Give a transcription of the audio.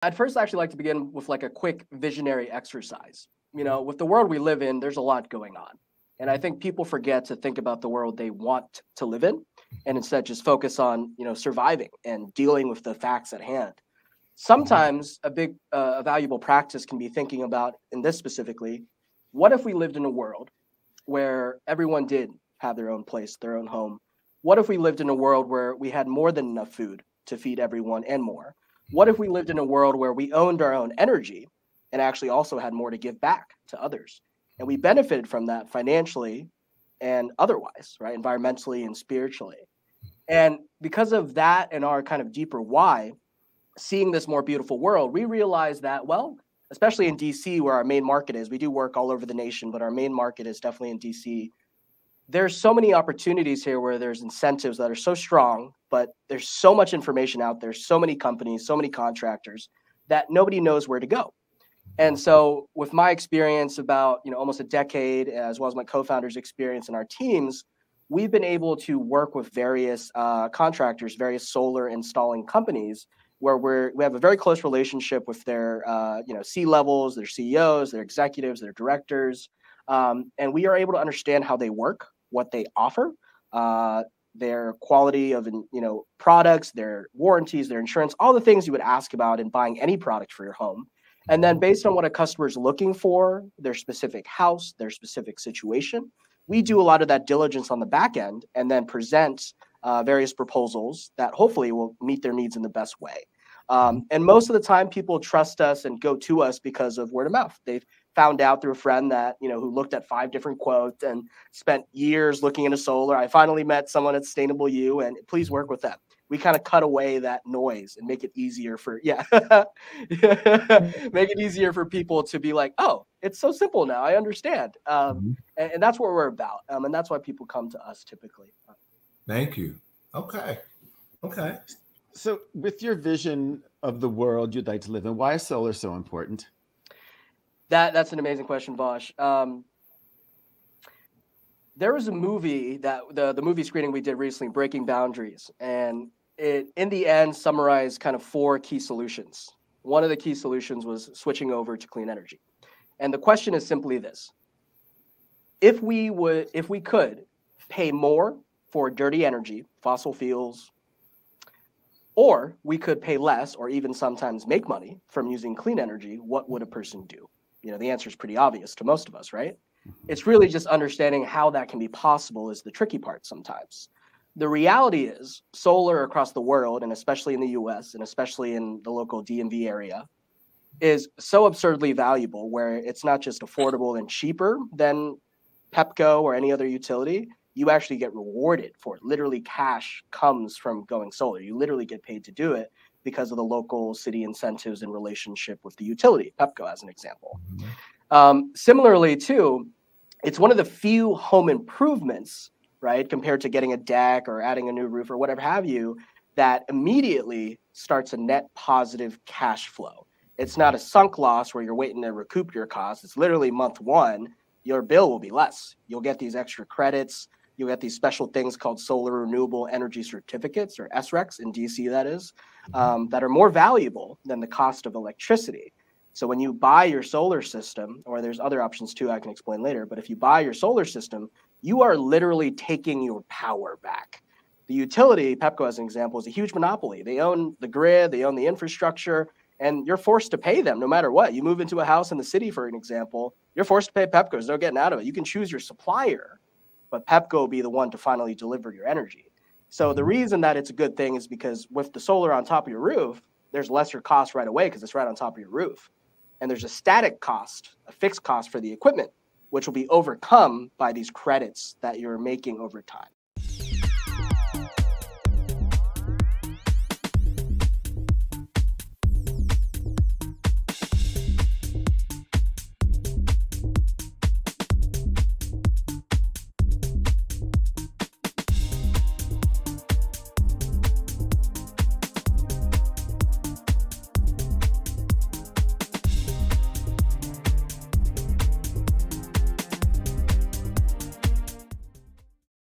I'd first actually like to begin with like a quick visionary exercise. With the world we live in, there's a lot going on. And I think people forget to think about the world they want to live in and instead just focus on, surviving and dealing with the facts at hand. Mhm. Sometimes a valuable practice can be thinking about, in this specifically, what if we lived in a world where everyone did have their own place, their own home? What if we lived in a world where we had more than enough food to feed everyone and more? What if we lived in a world where we owned our own energy and actually also had more to give back to others? And we benefited from that financially and otherwise, right? Environmentally and spiritually. And because of that and our kind of deeper why, seeing this more beautiful world, we realize that, well, especially in DC, where our main market is, we do work all over the nation, but our main market is definitely in DC. There's so many opportunities here where there's incentives that are so strong, but there's so much information out there, so many companies, so many contractors that nobody knows where to go. And so with my experience about, almost a decade, as well as my co-founders' experience in our teams, we've been able to work with various contractors, various solar installing companies, where we have a very close relationship with their C levels, their CEOs, their executives, their directors, and we are able to understand how they work, what they offer, uh, their quality of products, their warranties, their insurance, all the things you would ask about in buying any product for your home. And then based on what a customer is looking for, their specific house, their specific situation, we do a lot of that diligence on the back end and then present various proposals that hopefully will meet their needs in the best way. And most of the time, people trust us and go to us because of word of mouth. They've found out through a friend that, who looked at 5 different quotes and spent years looking into solar. I finally met someone at Sustainable U, and please work with them. We kind of cut away that noise and make it easier for, yeah, make it easier for people to be like, oh, it's so simple now. I understand. Mhm. And that's what we're about. And that's why people come to us typically. Thank you. Okay. Okay. So, with your vision of the world you'd like to live in, why is solar so important? That's an amazing question, Vosh. There was a movie that the movie screening we did recently, Breaking Boundaries, and it in the end summarized kind of 4 key solutions. One of the key solutions was switching over to clean energy. And the question is simply this: if we could pay more for dirty energy, fossil fuels, or we could pay less or even sometimes make money from using clean energy, what would a person do? The answer is pretty obvious to most of us, right? It's really just understanding how that can be possible is the tricky part sometimes. The reality is solar across the world, and especially in the US and especially in the local DMV area, is so absurdly valuable where it's not just affordable and cheaper than Pepco or any other utility. You actually get rewarded for it. Literally, cash comes from going solar. You literally get paid to do it because of the local city incentives in relationship with the utility, Pepco as an example. Mhm. Similarly, too, it's one of the few home improvements, right, compared to getting a deck or adding a new roof or whatever have you, that immediately starts a net positive cash flow. It's not a sunk loss where you're waiting to recoup your costs. It's literally month one, your bill will be less. You'll get these extra credits. You'll get these special things called solar renewable energy certificates, or SRECs in DC, that is, that are more valuable than the cost of electricity. So when you buy your solar system, or there's other options too, I can explain later, but if you buy your solar system, you are literally taking your power back. The utility, Pepco as an example, is a huge monopoly. They own the grid, they own the infrastructure, and you're forced to pay them no matter what. You move into a house in the city, for an example, you're forced to pay Pepco. There's no getting out of it. You can choose your supplier, but Pepco will be the one to finally deliver your energy. So the Mhm. reason that it's a good thing is because with the solar on top of your roof, there's lesser cost right away because it's right on top of your roof. And there's a static cost, a fixed cost for the equipment, which will be overcome by these credits that you're making over time.